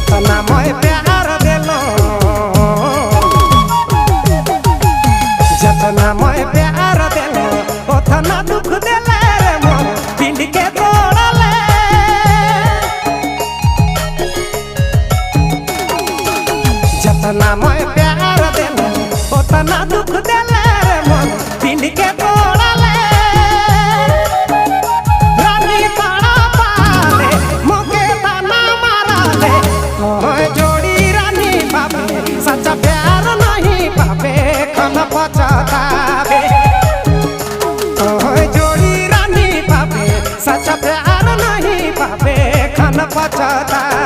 जतना मैं प्यार दिलो जतना मैं प्यार दिलो उतना दुख दिले रे मोर दिल के तोड़ले जतना मैं प्यार दिलो उतना दुख दिले रे मोर दिल के तोड़ले रानी ताड़ा पाले मोके ताना मारा ले जोड़ी रानी पावे सच्चा प्यार नहीं पावे खन पछतावे जोड़ी रानी पावे सच्चा प्यार नहीं पावे खन पछतावे।